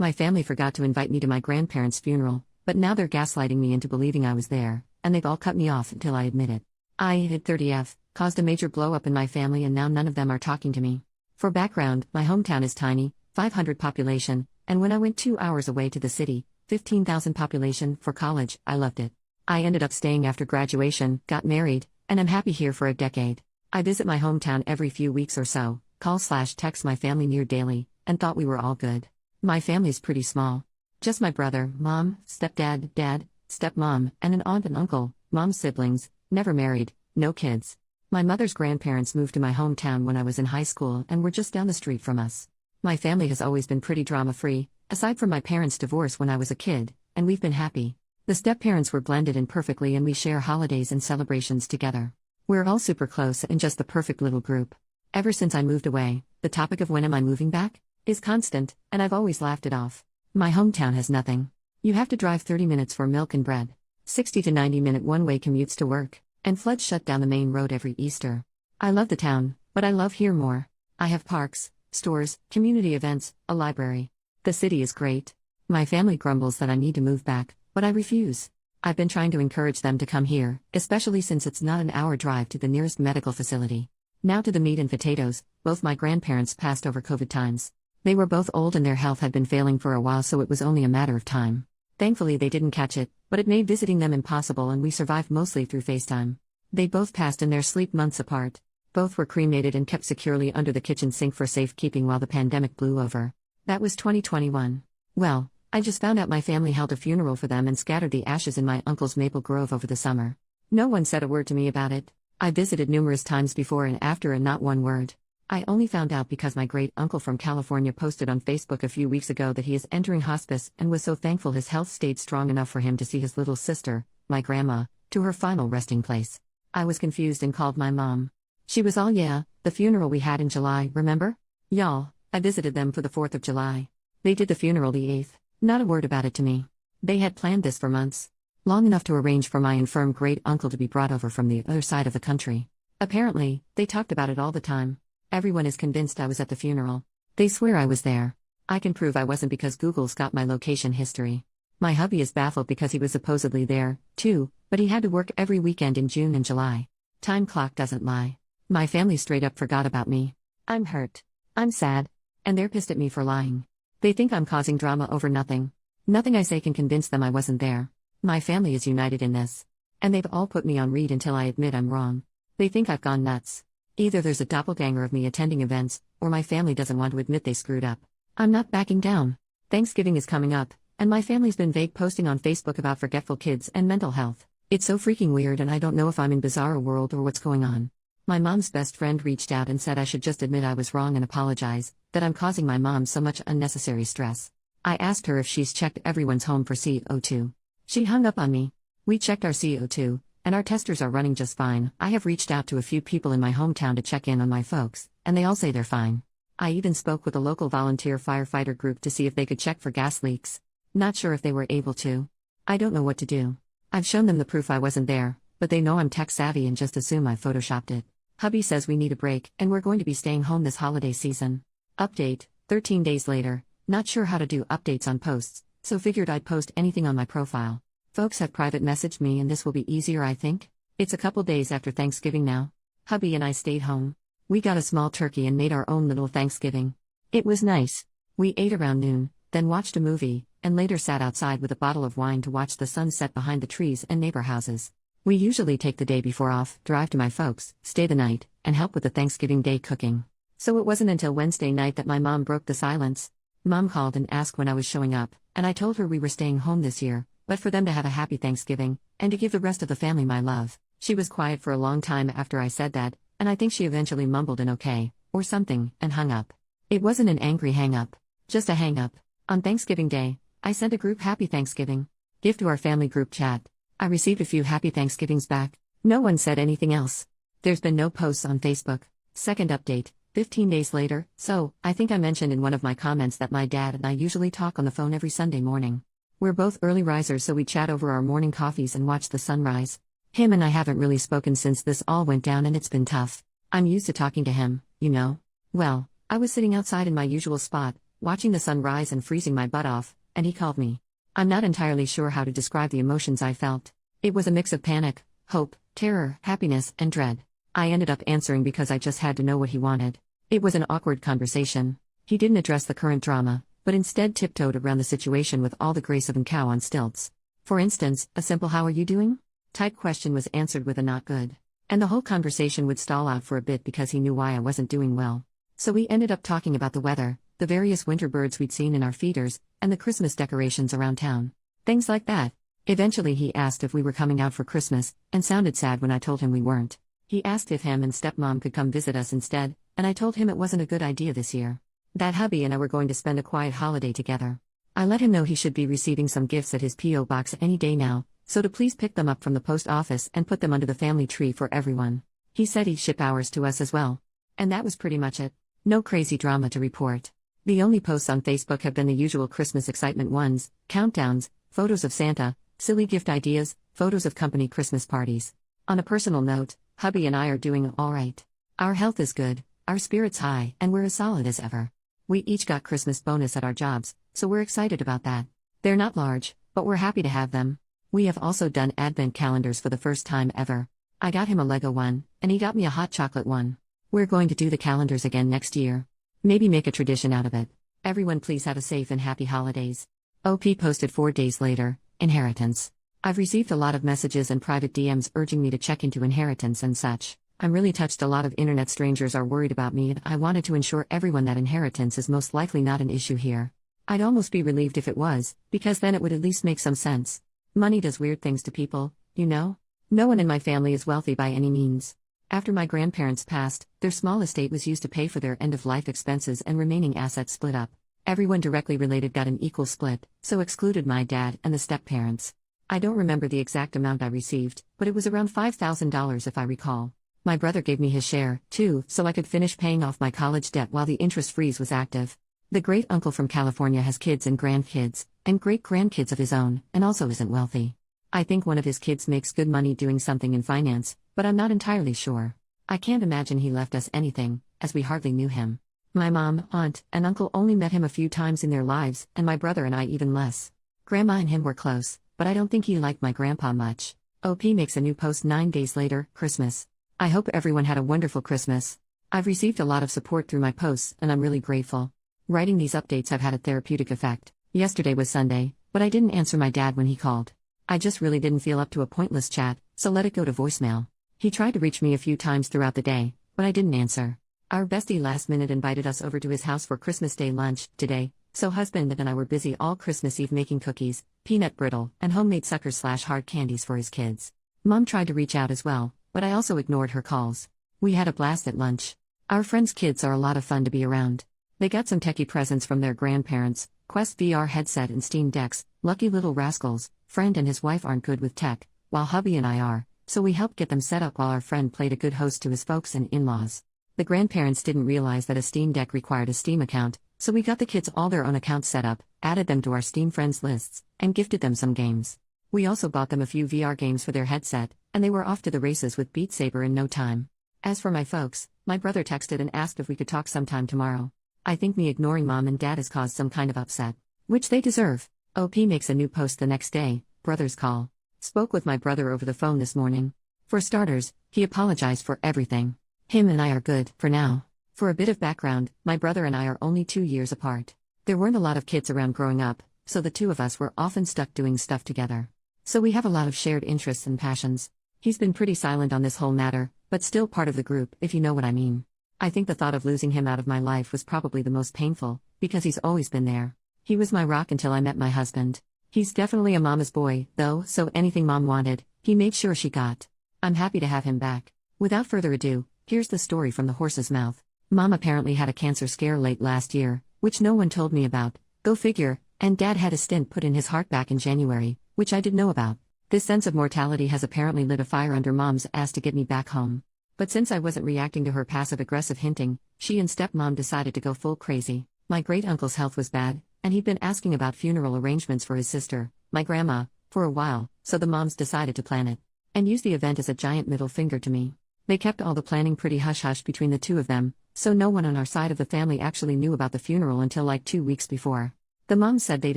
My family forgot to invite me to my grandparents' funeral, but now they're gaslighting me into believing I was there, and they've all cut me off until I admit it. I hit 30F, caused a major blow up in my family, and now none of them are talking to me. For background, my hometown is tiny, 500 population, and when I went 2 hours away to the city, 15,000 population, for college, I loved it. I ended up staying after graduation, got married, and I'm happy here for a decade. I visit my hometown every few weeks or so, call/text my family near daily, and thought we were all good. My family's pretty small. Just my brother, mom, stepdad, dad, stepmom, and an aunt and uncle, mom's siblings, never married, no kids. My mother's grandparents moved to my hometown when I was in high school and were just down the street from us. My family has always been pretty drama-free, aside from my parents' divorce when I was a kid, and we've been happy. The step-parents were blended in perfectly and we share holidays and celebrations together. We're all super close and just the perfect little group. Ever since I moved away, the topic of when am I moving back is constant, and I've always laughed it off. My hometown has nothing. You have to drive 30 minutes for milk and bread, 60 to 90-minute one-way commutes to work, and floods shut down the main road every Easter. I love the town, but I love here more. I have parks, stores, community events, a library. The city is great. My family grumbles that I need to move back, but I refuse. I've been trying to encourage them to come here, especially since it's not an hour drive to the nearest medical facility. Now to the meat and potatoes. Both my grandparents passed over COVID times. They were both old and their health had been failing for a while, so it was only a matter of time. Thankfully they didn't catch it, but it made visiting them impossible and we survived mostly through FaceTime. They both passed in their sleep months apart. Both were cremated and kept securely under the kitchen sink for safekeeping while the pandemic blew over. That was 2021. Well, I just found out my family held a funeral for them and scattered the ashes in my uncle's maple grove over the summer. No one said a word to me about it. I visited numerous times before and after and not one word. I only found out because my great-uncle from California posted on Facebook a few weeks ago that he is entering hospice and was so thankful his health stayed strong enough for him to see his little sister, my grandma, to her final resting place. I was confused and called my mom. She was all yeah, the funeral we had in July, remember? Y'all, I visited them for the 4th of July. They did the funeral the 8th, not a word about it to me. They had planned this for months. Long enough to arrange for my infirm great-uncle to be brought over from the other side of the country. Apparently, they talked about it all the time. Everyone is convinced I was at the funeral. They swear I was there. I can prove I wasn't because Google's got my location history. My hubby is baffled because he was supposedly there, too, but he had to work every weekend in June and July. Time clock doesn't lie. My family straight up forgot about me. I'm hurt. I'm sad. And they're pissed at me for lying. They think I'm causing drama over nothing. Nothing I say can convince them I wasn't there. My family is united in this. And they've all put me on read until I admit I'm wrong. They think I've gone nuts. Either there's a doppelganger of me attending events, or my family doesn't want to admit they screwed up. I'm not backing down. Thanksgiving is coming up, and my family's been vague posting on Facebook about forgetful kids and mental health. It's so freaking weird and I don't know if I'm in bizarro world or what's going on. My mom's best friend reached out and said I should just admit I was wrong and apologize, that I'm causing my mom so much unnecessary stress. I asked her if she's checked everyone's home for CO2. She hung up on me. We checked our CO2. And our testers are running just fine. I have reached out to a few people in my hometown to check in on my folks, and they all say they're fine. I even spoke with a local volunteer firefighter group to see if they could check for gas leaks. Not sure if they were able to. I don't know what to do. I've shown them the proof I wasn't there, but they know I'm tech savvy and just assume I photoshopped it. Hubby says we need a break, and we're going to be staying home this holiday season. Update, 13 days later, not sure how to do updates on posts, so figured I'd post anything on my profile. Folks have private messaged me and this will be easier I think. It's a couple days after Thanksgiving now. Hubby and I stayed home. We got a small turkey and made our own little Thanksgiving. It was nice. We ate around noon, then watched a movie, and later sat outside with a bottle of wine to watch the sun set behind the trees and neighbor houses. We usually take the day before off, drive to my folks, stay the night, and help with the Thanksgiving Day cooking. So it wasn't until Wednesday night that my mom broke the silence. Mom called and asked when I was showing up, and I told her we were staying home this year, but for them to have a happy Thanksgiving, and to give the rest of the family my love. She was quiet for a long time after I said that, and I think she eventually mumbled an okay, or something, and hung up. It wasn't an angry hang-up, just a hang-up. On Thanksgiving Day, I sent a group Happy Thanksgiving gift to our family group chat. I received a few Happy Thanksgivings back. No one said anything else. There's been no posts on Facebook. Second update, 15 days later, so, I think I mentioned in one of my comments that my dad and I usually talk on the phone every Sunday morning. We're both early risers, so we chat over our morning coffees and watch the sunrise. Him and I haven't really spoken since this all went down and it's been tough. I'm used to talking to him, you know. Well, I was sitting outside in my usual spot, watching the sun rise and freezing my butt off, and he called me. I'm not entirely sure how to describe the emotions I felt. It was a mix of panic, hope, terror, happiness, and dread. I ended up answering because I just had to know what he wanted. It was an awkward conversation. He didn't address the current drama, but instead tiptoed around the situation with all the grace of a cow on stilts. For instance, a simple "how are you doing?" type question was answered with a "not good." And the whole conversation would stall out for a bit because he knew why I wasn't doing well. So we ended up talking about the weather, the various winter birds we'd seen in our feeders, and the Christmas decorations around town. Things like that. Eventually he asked if we were coming out for Christmas, and sounded sad when I told him we weren't. He asked if him and stepmom could come visit us instead, and I told him it wasn't a good idea this year. That hubby and I were going to spend a quiet holiday together. I let him know he should be receiving some gifts at his P.O. box any day now, so to please pick them up from the post office and put them under the family tree for everyone. He said he'd ship ours to us as well. And that was pretty much it. No crazy drama to report. The only posts on Facebook have been the usual Christmas excitement ones, countdowns, photos of Santa, silly gift ideas, photos of company Christmas parties. On a personal note, hubby and I are doing all right. Our health is good, our spirits high, and we're as solid as ever. We each got Christmas bonus at our jobs, so we're excited about that. They're not large, but we're happy to have them. We have also done advent calendars for the first time ever. I got him a Lego one, and he got me a hot chocolate one. We're going to do the calendars again next year. Maybe make a tradition out of it. Everyone please have a safe and happy holidays. OP posted 4 days later, inheritance. I've received a lot of messages and private DMs urging me to check into inheritance and such. I'm really touched. A lot of internet strangers are worried about me, and I wanted to ensure everyone that inheritance is most likely not an issue here. I'd almost be relieved if it was, because then it would at least make some sense. Money does weird things to people, you know? No one in my family is wealthy by any means. After my grandparents passed, their small estate was used to pay for their end-of-life expenses and remaining assets split up. Everyone directly related got an equal split, so excluded my dad and the step-parents. I don't remember the exact amount I received, but it was around $5,000 if I recall. My brother gave me his share, too, so I could finish paying off my college debt while the interest freeze was active. The great-uncle from California has kids and grandkids, and great-grandkids of his own, and also isn't wealthy. I think one of his kids makes good money doing something in finance, but I'm not entirely sure. I can't imagine he left us anything, as we hardly knew him. My mom, aunt, and uncle only met him a few times in their lives, and my brother and I even less. Grandma and him were close, but I don't think he liked my grandpa much. OP makes a new post 9 days later, Christmas. I hope everyone had a wonderful Christmas. I've received a lot of support through my posts, and I'm really grateful. Writing these updates have had a therapeutic effect. Yesterday was Sunday, but I didn't answer my dad when he called. I just really didn't feel up to a pointless chat, so let it go to voicemail. He tried to reach me a few times throughout the day, but I didn't answer. Our bestie last minute invited us over to his house for Christmas Day lunch today, so husband and I were busy all Christmas Eve making cookies, peanut brittle, and homemade suckers/hard candies for his kids. Mom tried to reach out as well, but I also ignored her calls. We had a blast at lunch. Our friends' kids are a lot of fun to be around. They got some techie presents from their grandparents, Quest VR headset and Steam decks. Lucky little rascals. Friend and his wife aren't good with tech, while hubby and I are, so we helped get them set up while our friend played a good host to his folks and in-laws. The grandparents didn't realize that a Steam Deck required a Steam account, so we got the kids all their own accounts set up, added them to our Steam friends lists, and gifted them some games. We also bought them a few VR games for their headset, and they were off to the races with Beat Saber in no time. As for my folks, my brother texted and asked if we could talk sometime tomorrow. I think me ignoring mom and dad has caused some kind of upset, which they deserve. OP makes a new post the next day, brother's call. Spoke with my brother over the phone this morning. For starters, he apologized for everything. Him and I are good, for now. For a bit of background, my brother and I are only 2 years apart. There weren't a lot of kids around growing up, so the two of us were often stuck doing stuff together. So we have a lot of shared interests and passions. He's been pretty silent on this whole matter, but still part of the group, if you know what I mean. I think the thought of losing him out of my life was probably the most painful, because he's always been there. He was my rock until I met my husband. He's definitely a mama's boy, though, so anything mom wanted, he made sure she got. I'm happy to have him back. Without further ado, here's the story from the horse's mouth. Mom apparently had a cancer scare late last year, which no one told me about, go figure, and dad had a stent put in his heart back in January, which I didn't know about. This sense of mortality has apparently lit a fire under mom's ass to get me back home. But since I wasn't reacting to her passive-aggressive hinting, she and stepmom decided to go full crazy. My great-uncle's health was bad, and he'd been asking about funeral arrangements for his sister, my grandma, for a while, so the moms decided to plan it. And use the event as a giant middle finger to me. They kept all the planning pretty hush-hush between the two of them, so no one on our side of the family actually knew about the funeral until like 2 weeks before. The moms said they'd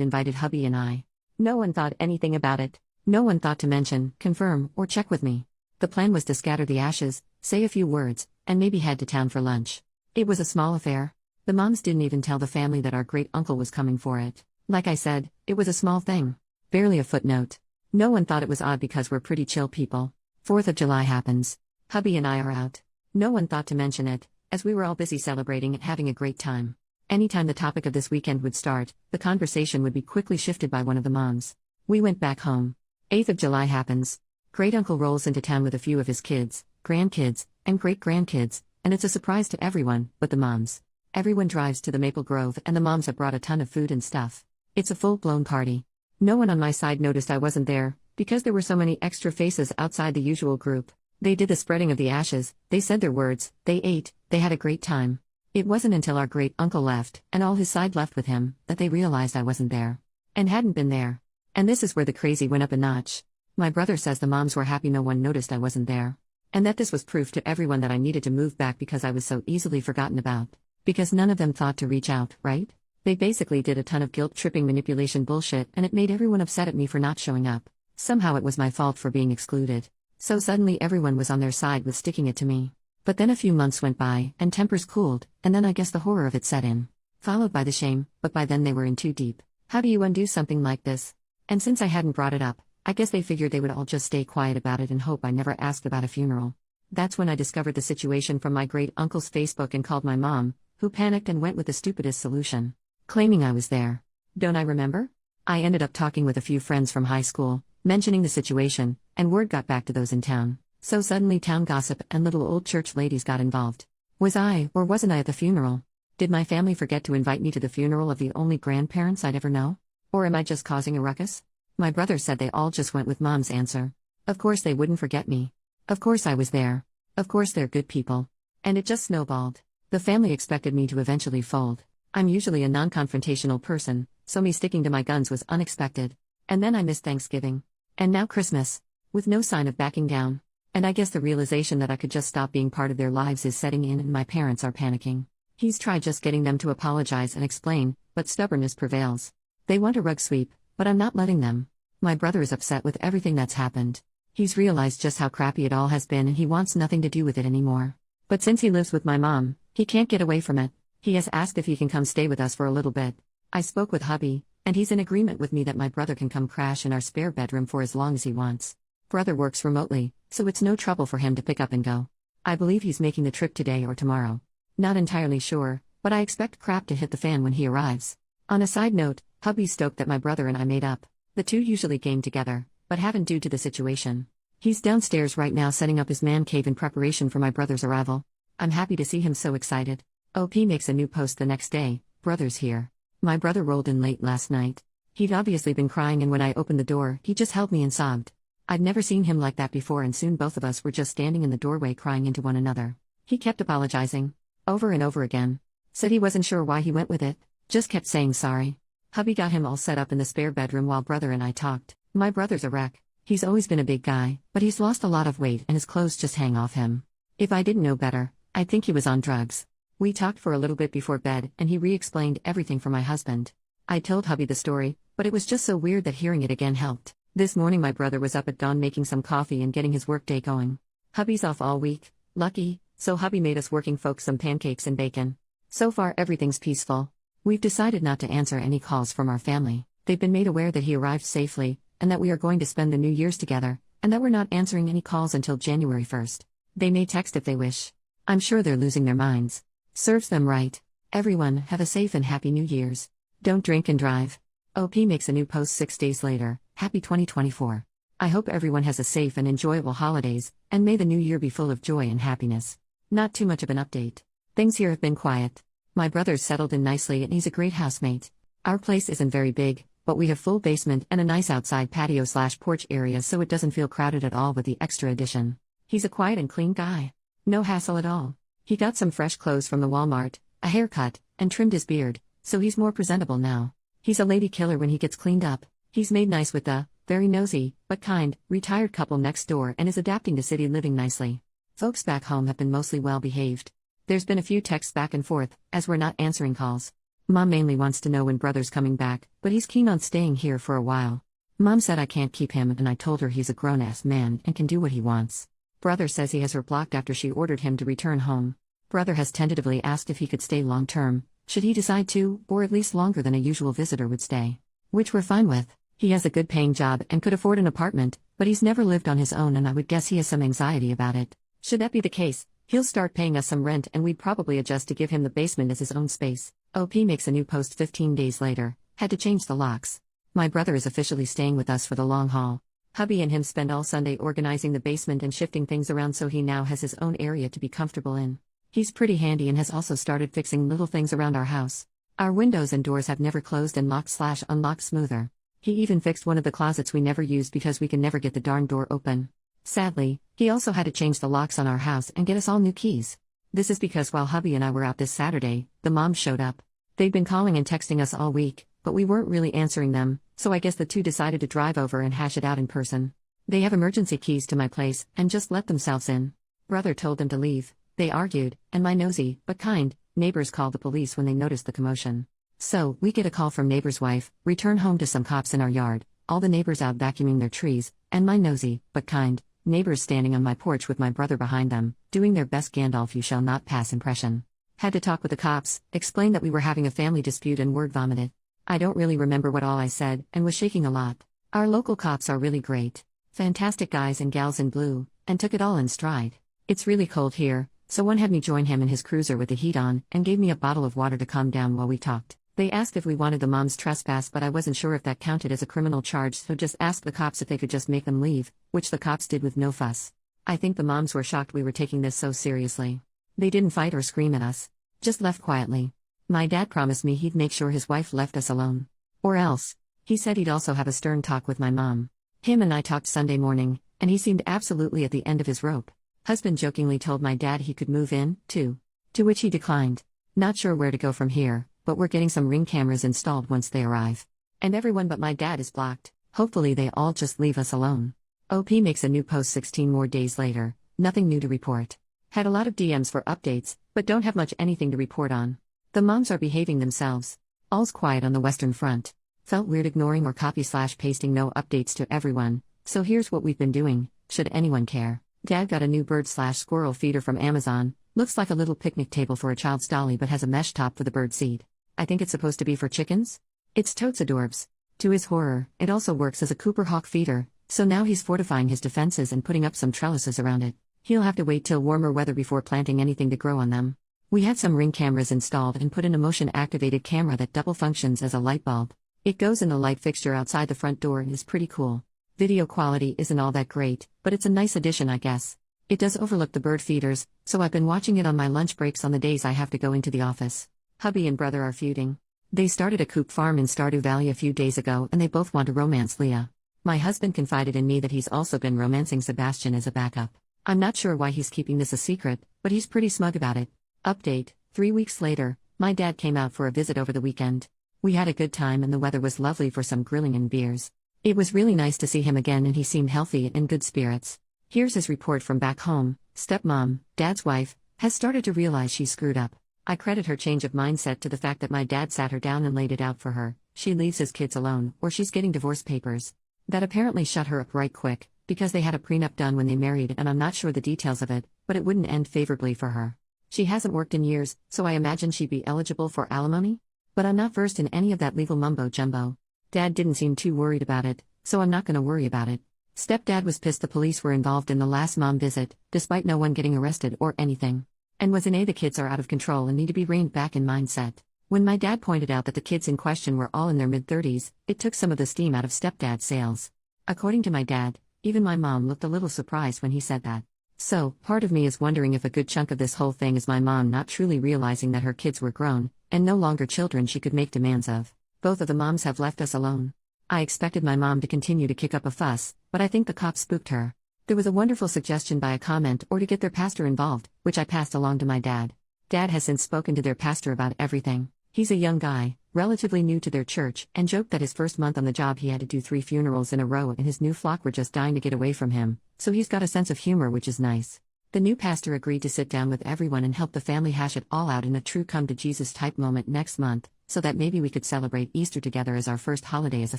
invited hubby and I. No one thought anything about it. No one thought to mention, confirm, or check with me. The plan was to scatter the ashes, say a few words, and maybe head to town for lunch. It was a small affair. The moms didn't even tell the family that our great-uncle was coming for it. Like I said, it was a small thing. Barely a footnote. No one thought it was odd because we're pretty chill people. 4th of July happens. Hubby and I are out. No one thought to mention it, as we were all busy celebrating and having a great time. Anytime the topic of this weekend would start, the conversation would be quickly shifted by one of the moms. We went back home. 8th of July happens. Great-uncle rolls into town with a few of his kids, grandkids, and great-grandkids, and it's a surprise to everyone, but the moms. Everyone drives to the Maple Grove and the moms have brought a ton of food and stuff. It's a full-blown party. No one on my side noticed I wasn't there, because there were so many extra faces outside the usual group. They did the spreading of the ashes, they said their words, they ate, they had a great time. It wasn't until our great-uncle left, and all his side left with him, that they realized I wasn't there. And hadn't been there. And this is where the crazy went up a notch. My brother says the moms were happy no one noticed I wasn't there. And that this was proof to everyone that I needed to move back because I was so easily forgotten about. Because none of them thought to reach out, right? They basically did a ton of guilt-tripping manipulation bullshit and it made everyone upset at me for not showing up. Somehow it was my fault for being excluded. So suddenly everyone was on their side with sticking it to me. But then a few months went by, and tempers cooled, and then I guess the horror of it set in. Followed by the shame, but by then they were in too deep. How do you undo something like this? And since I hadn't brought it up, I guess they figured they would all just stay quiet about it and hope I never asked about a funeral. That's when I discovered the situation from my great-uncle's Facebook and called my mom, who panicked and went with the stupidest solution. Claiming I was there. Don't I remember? I ended up talking with a few friends from high school, mentioning the situation, and word got back to those in town. So suddenly town gossip and little old church ladies got involved. Was I, or wasn't I at the funeral? Did my family forget to invite me to the funeral of the only grandparents I'd ever know? Or am I just causing a ruckus? My brother said they all just went with mom's answer. Of course they wouldn't forget me. Of course I was there. Of course they're good people. And it just snowballed. The family expected me to eventually fold. I'm usually a non-confrontational person, so me sticking to my guns was unexpected. And then I missed Thanksgiving. And now Christmas. With no sign of backing down. And I guess the realization that I could just stop being part of their lives is setting in and my parents are panicking. He's tried just getting them to apologize and explain, but stubbornness prevails. They want a rug sweep, but I'm not letting them. My brother is upset with everything that's happened. He's realized just how crappy it all has been and he wants nothing to do with it anymore. But since he lives with my mom, he can't get away from it. He has asked if he can come stay with us for a little bit. I spoke with hubby, and he's in agreement with me that my brother can come crash in our spare bedroom for as long as he wants. Brother works remotely, so it's no trouble for him to pick up and go. I believe he's making the trip today or tomorrow. Not entirely sure, but I expect crap to hit the fan when he arrives. On a side note, hubby's stoked that my brother and I made up. The two usually game together, but haven't due to the situation. He's downstairs right now setting up his man cave in preparation for my brother's arrival. I'm happy to see him so excited. OP makes a new post the next day, brother's here. My brother rolled in late last night. He'd obviously been crying and when I opened the door, he just held me and sobbed. I'd never seen him like that before and soon both of us were just standing in the doorway crying into one another. He kept apologizing. Over and over again. Said he wasn't sure why he went with it. Just kept saying sorry. Hubby got him all set up in the spare bedroom while brother and I talked. My brother's a wreck. He's always been a big guy, but he's lost a lot of weight and his clothes just hang off him. If I didn't know better, I'd think he was on drugs. We talked for a little bit before bed and he re-explained everything for my husband. I told hubby the story, but it was just so weird that hearing it again helped. This morning my brother was up at dawn making some coffee and getting his workday going. Hubby's off all week, lucky, so hubby made us working folks some pancakes and bacon. So far everything's peaceful. We've decided not to answer any calls from our family. They've been made aware that he arrived safely, and that we are going to spend the New Year's together, and that we're not answering any calls until January 1st. They may text if they wish. I'm sure they're losing their minds. Serves them right. Everyone, have a safe and happy New Year's. Don't drink and drive. OP makes a new post 6 days later. Happy 2024. I hope everyone has a safe and enjoyable holidays, and may the new year be full of joy and happiness. Not too much of an update. Things here have been quiet. My brother's settled in nicely and he's a great housemate. Our place isn't very big, but we have full basement and a nice outside patio/porch area so it doesn't feel crowded at all with the extra addition. He's a quiet and clean guy. No hassle at all. He got some fresh clothes from the Walmart, a haircut, and trimmed his beard, so he's more presentable now. He's a lady killer when he gets cleaned up. He's made nice with the, very nosy, but kind, retired couple next door and is adapting to city living nicely. Folks back home have been mostly well behaved. There's been a few texts back and forth, as we're not answering calls. Mom mainly wants to know when brother's coming back, but he's keen on staying here for a while. Mom said I can't keep him, and I told her he's a grown-ass man and can do what he wants. Brother says he has her blocked after she ordered him to return home. Brother has tentatively asked if he could stay long-term, should he decide to, or at least longer than a usual visitor would stay. Which we're fine with. He has a good-paying job and could afford an apartment, but he's never lived on his own, and I would guess he has some anxiety about it. Should that be the case, he'll start paying us some rent, and we'd probably adjust to give him the basement as his own space. OP makes a new post 15 days later. Had to change the locks. My brother is officially staying with us for the long haul. Hubby and him spend all Sunday organizing the basement and shifting things around, so he now has his own area to be comfortable in. He's pretty handy and has also started fixing little things around our house. Our windows and doors have never closed and locked/unlocked smoother. He even fixed one of the closets we never used because we can never get the darn door open. Sadly, he also had to change the locks on our house and get us all new keys. This is because while hubby and I were out this Saturday, the moms showed up. They'd been calling and texting us all week, but we weren't really answering them, so I guess the two decided to drive over and hash it out in person. They have emergency keys to my place and just let themselves in. Brother told them to leave. They argued, and my nosy, but kind, neighbors called the police when they noticed the commotion. So, we get a call from neighbor's wife, return home to some cops in our yard, all the neighbors out vacuuming their trees, and my nosy, but kind, neighbors standing on my porch with my brother behind them, doing their best Gandalf you shall not pass impression. Had to talk with the cops, explain that we were having a family dispute, and word vomited. I don't really remember what all I said, and was shaking a lot. Our local cops are really great. Fantastic guys and gals in blue, and took it all in stride. It's really cold here, so one had me join him in his cruiser with the heat on, and gave me a bottle of water to calm down while we talked. They asked if we wanted the moms trespass, but I wasn't sure if that counted as a criminal charge, so just asked the cops if they could just make them leave, which the cops did with no fuss. I think the moms were shocked we were taking this so seriously. They didn't fight or scream at us. Just left quietly. My dad promised me he'd make sure his wife left us alone. Or else. He said he'd also have a stern talk with my mom. Him and I talked Sunday morning, and he seemed absolutely at the end of his rope. Husband jokingly told my dad he could move in, too. To which he declined. Not sure where to go from here, but we're getting some Ring cameras installed once they arrive. And everyone but my dad is blocked. Hopefully they all just leave us alone. OP makes a new post 16 more days later. Nothing new to report. Had a lot of DMs for updates, but don't have much anything to report on. The moms are behaving themselves. All's quiet on the Western Front. Felt weird ignoring or copy/pasting no updates to everyone, so here's what we've been doing, should anyone care. Dad got a new bird/squirrel feeder from Amazon. Looks like a little picnic table for a child's dolly but has a mesh top for the bird seed. I think it's supposed to be for chickens? It's totes adorbs. To his horror, it also works as a Cooper Hawk feeder, so now he's fortifying his defenses and putting up some trellises around it. He'll have to wait till warmer weather before planting anything to grow on them. We had some Ring cameras installed and put in a motion-activated camera that double functions as a light bulb. It goes in the light fixture outside the front door and is pretty cool. Video quality isn't all that great, but it's a nice addition, I guess. It does overlook the bird feeders, so I've been watching it on my lunch breaks on the days I have to go into the office. Hubby and brother are feuding. They started a coop farm in Stardew Valley a few days ago and they both want to romance Leah. My husband confided in me that he's also been romancing Sebastian as a backup. I'm not sure why he's keeping this a secret, but he's pretty smug about it. Update, 3 weeks later, my dad came out for a visit over the weekend. We had a good time and the weather was lovely for some grilling and beers. It was really nice to see him again and he seemed healthy and in good spirits. Here's his report from back home. Stepmom, dad's wife, has started to realize she screwed up. I credit her change of mindset to the fact that my dad sat her down and laid it out for her. She leaves his kids alone, or she's getting divorce papers. That apparently shut her up right quick, because they had a prenup done when they married and I'm not sure the details of it, but it wouldn't end favorably for her. She hasn't worked in years, so I imagine she'd be eligible for alimony? But I'm not versed in any of that legal mumbo-jumbo. Dad didn't seem too worried about it, so I'm not gonna worry about it. Stepdad was pissed the police were involved in the last mom visit, despite no one getting arrested or anything. And was the kids are out of control and need to be reined back in mindset. When my dad pointed out that the kids in question were all in their mid-30s, it took some of the steam out of stepdad's sails. According to my dad, even my mom looked a little surprised when he said that. So, part of me is wondering if a good chunk of this whole thing is my mom not truly realizing that her kids were grown, and no longer children she could make demands of. Both of the moms have left us alone. I expected my mom to continue to kick up a fuss, but I think the cops spooked her. There was a wonderful suggestion by a comment or to get their pastor involved, which I passed along to my dad. Dad has since spoken to their pastor about everything. He's a young guy, relatively new to their church, and joked that his first month on the job he had to do 3 funerals in a row and his new flock were just dying to get away from him, so he's got a sense of humor which is nice. The new pastor agreed to sit down with everyone and help the family hash it all out in a true come to Jesus type moment next month, so that maybe we could celebrate Easter together as our first holiday as a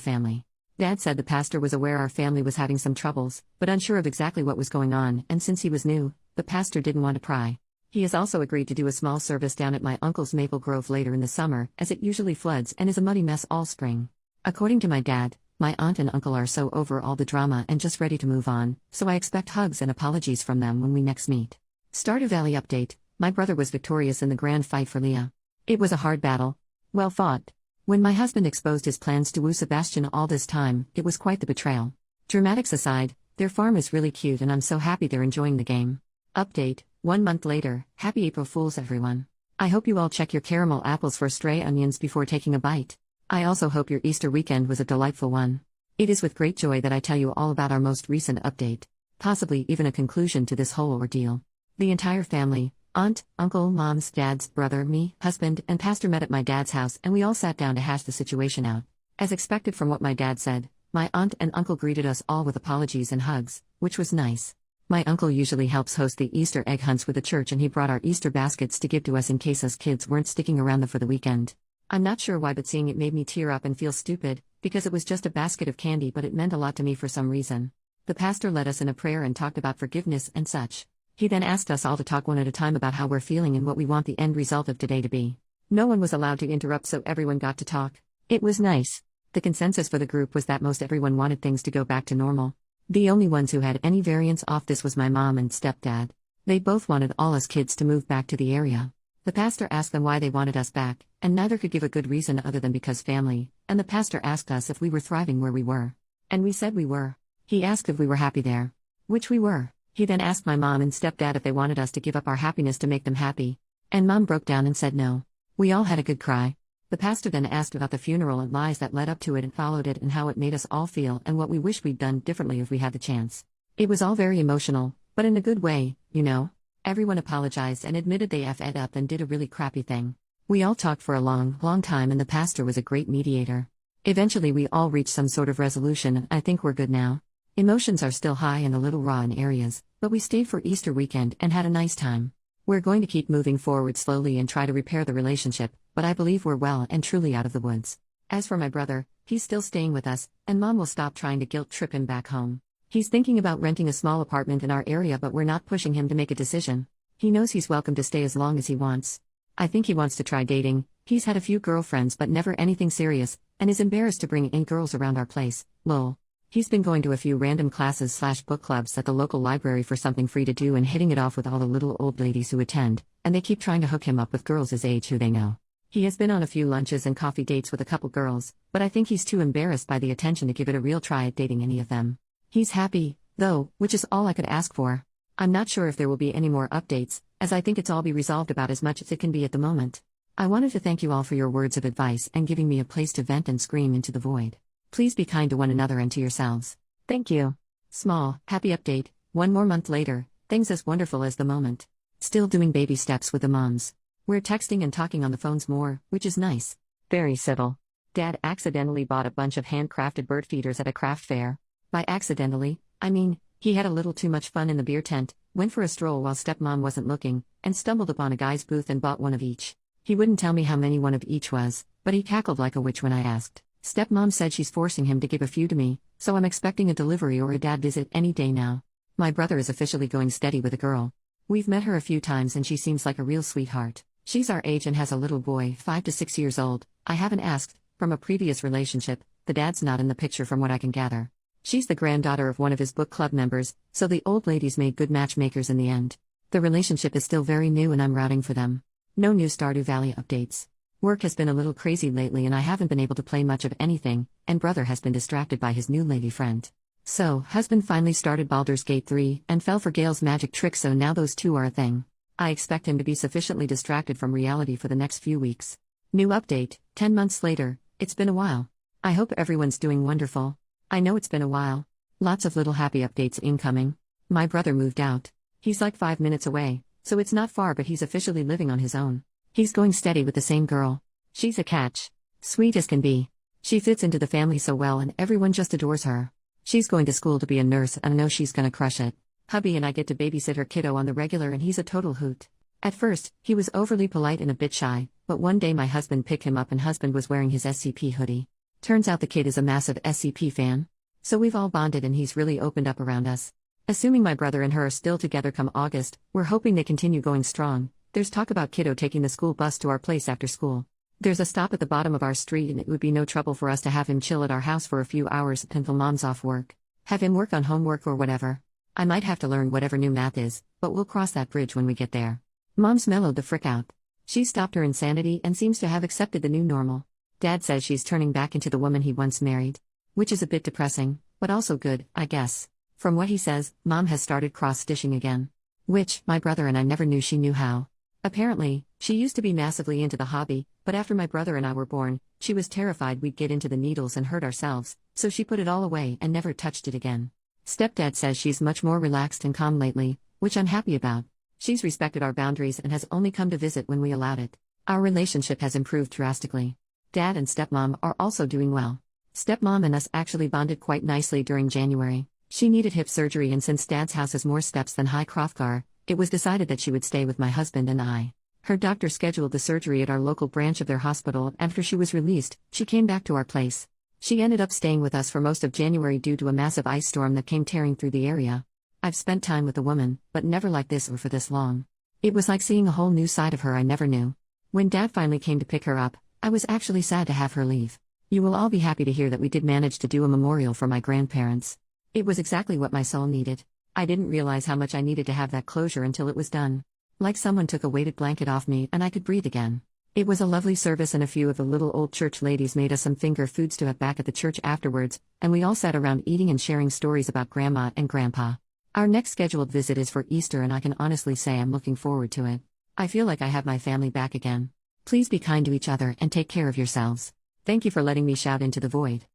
family. Dad said the pastor was aware our family was having some troubles, but unsure of exactly what was going on, and since he was new, the pastor didn't want to pry. He has also agreed to do a small service down at my uncle's Maple Grove later in the summer, as it usually floods and is a muddy mess all spring. According to my dad, my aunt and uncle are so over all the drama and just ready to move on, so I expect hugs and apologies from them when we next meet. Stardew Valley update: my brother was victorious in the grand fight for Leah. It was a hard battle. Well fought. When my husband exposed his plans to woo Sebastian all this time, it was quite the betrayal. Dramatics aside, their farm is really cute and I'm so happy they're enjoying the game. Update: 1 month later, happy April Fools everyone. I hope you all check your caramel apples for stray onions before taking a bite. I also hope your Easter weekend was a delightful one. It is with great joy that I tell you all about our most recent update, possibly even a conclusion to this whole ordeal. The entire family, aunt, uncle, mom's, dad's, brother, me, husband, and pastor met at my dad's house and we all sat down to hash the situation out. As expected from what my dad said, my aunt and uncle greeted us all with apologies and hugs, which was nice. My uncle usually helps host the Easter egg hunts with the church and he brought our Easter baskets to give to us in case us kids weren't sticking around for the weekend. I'm not sure why, but seeing it made me tear up and feel stupid, because it was just a basket of candy but it meant a lot to me for some reason. The pastor led us in a prayer and talked about forgiveness and such. He then asked us all to talk one at a time about how we're feeling and what we want the end result of today to be. No one was allowed to interrupt, so everyone got to talk. It was nice. The consensus for the group was that most everyone wanted things to go back to normal. The only ones who had any variance off this was my mom and stepdad. They both wanted all us kids to move back to the area. The pastor asked them why they wanted us back, and neither could give a good reason other than because family, and the pastor asked us if we were thriving where we were. And we said we were. He asked if we were happy there. Which we were. He then asked my mom and stepdad if they wanted us to give up our happiness to make them happy. And mom broke down and said no. We all had a good cry. The pastor then asked about the funeral and lies that led up to it and followed it and how it made us all feel and what we wish we'd done differently if we had the chance. It was all very emotional, but in a good way, you know. Everyone apologized and admitted they effed up and did a really crappy thing. We all talked for a long time and the pastor was a great mediator. Eventually we all reached some sort of resolution and I think we're good now. Emotions are still high and a little raw in areas, but we stayed for Easter weekend and had a nice time. We're going to keep moving forward slowly and try to repair the relationship, but I believe we're well and truly out of the woods. As for my brother, he's still staying with us, and mom will stop trying to guilt trip him back home. He's thinking about renting a small apartment in our area, but we're not pushing him to make a decision. He knows he's welcome to stay as long as he wants. I think he wants to try dating. He's had a few girlfriends but never anything serious, and is embarrassed to bring in girls around our place, lol. He's been going to a few random classes/book clubs at the local library for something free to do and hitting it off with all the little old ladies who attend, and they keep trying to hook him up with girls his age who they know. He has been on a few lunches and coffee dates with a couple girls, but I think he's too embarrassed by the attention to give it a real try at dating any of them. He's happy, though, which is all I could ask for. I'm not sure if there will be any more updates, as I think it's all be resolved about as much as it can be at the moment. I wanted to thank you all for your words of advice and giving me a place to vent and scream into the void. Please be kind to one another and to yourselves. Thank you. Small, happy update: 1 more month later, things as wonderful as the moment. Still doing baby steps with the moms. We're texting and talking on the phones more, which is nice. Very civil. Dad accidentally bought a bunch of handcrafted bird feeders at a craft fair. By accidentally, I mean, he had a little too much fun in the beer tent, went for a stroll while stepmom wasn't looking, and stumbled upon a guy's booth and bought one of each. He wouldn't tell me how many one of each was, but he cackled like a witch when I asked. Stepmom said she's forcing him to give a few to me, so I'm expecting a delivery or a dad visit any day now. My brother is officially going steady with a girl. We've met her a few times and she seems like a real sweetheart. She's our age and has a little boy, 5 to 6 years old. I haven't asked, from a previous relationship, the dad's not in the picture from what I can gather. She's the granddaughter of one of his book club members, so the old ladies made good matchmakers in the end. The relationship is still very new and I'm rooting for them. No new Stardew Valley updates. Work has been a little crazy lately and I haven't been able to play much of anything, and brother has been distracted by his new lady friend. So, husband finally started Baldur's Gate 3 and fell for Gale's magic trick, so now those two are a thing. I expect him to be sufficiently distracted from reality for the next few weeks. New update: 10 months later, it's been a while. I hope everyone's doing wonderful. I know it's been a while. Lots of little happy updates incoming. My brother moved out. He's like 5 minutes away, so it's not far, but he's officially living on his own. He's going steady with the same girl. She's a catch. Sweet as can be. She fits into the family so well and everyone just adores her. She's going to school to be a nurse and I know she's gonna crush it. Hubby and I get to babysit her kiddo on the regular and he's a total hoot. At first, he was overly polite and a bit shy, but one day my husband picked him up and husband was wearing his SCP hoodie. Turns out the kid is a massive SCP fan. So we've all bonded and he's really opened up around us. Assuming my brother and her are still together come August, we're hoping they continue going strong. There's talk about kiddo taking the school bus to our place after school. There's a stop at the bottom of our street and it would be no trouble for us to have him chill at our house for a few hours until mom's off work. Have him work on homework or whatever. I might have to learn whatever new math is, but we'll cross that bridge when we get there. Mom's mellowed the frick out. She's stopped her insanity and seems to have accepted the new normal. Dad says she's turning back into the woman he once married. Which is a bit depressing, but also good, I guess. From what he says, Mom has started cross-stitching again. Which, my brother and I never knew she knew how. Apparently, she used to be massively into the hobby, but after my brother and I were born, she was terrified we'd get into the needles and hurt ourselves, so she put it all away and never touched it again. Stepdad says she's much more relaxed and calm lately, which I'm happy about. She's respected our boundaries and has only come to visit when we allowed it. Our relationship has improved drastically. Dad and stepmom are also doing well. Stepmom and us actually bonded quite nicely during January. She needed hip surgery and since Dad's house has more steps than High Hrothgar, it was decided that she would stay with my husband and I. Her doctor scheduled the surgery at our local branch of their hospital and after she was released, she came back to our place. She ended up staying with us for most of January due to a massive ice storm that came tearing through the area. I've spent time with a woman, but never like this or for this long. It was like seeing a whole new side of her I never knew. When Dad finally came to pick her up, I was actually sad to have her leave. You will all be happy to hear that we did manage to do a memorial for my grandparents. It was exactly what my soul needed. I didn't realize how much I needed to have that closure until it was done. Like someone took a weighted blanket off me and I could breathe again. It was a lovely service and a few of the little old church ladies made us some finger foods to have back at the church afterwards, and we all sat around eating and sharing stories about Grandma and Grandpa. Our next scheduled visit is for Easter and I can honestly say I'm looking forward to it. I feel like I have my family back again. Please be kind to each other and take care of yourselves. Thank you for letting me shout into the void.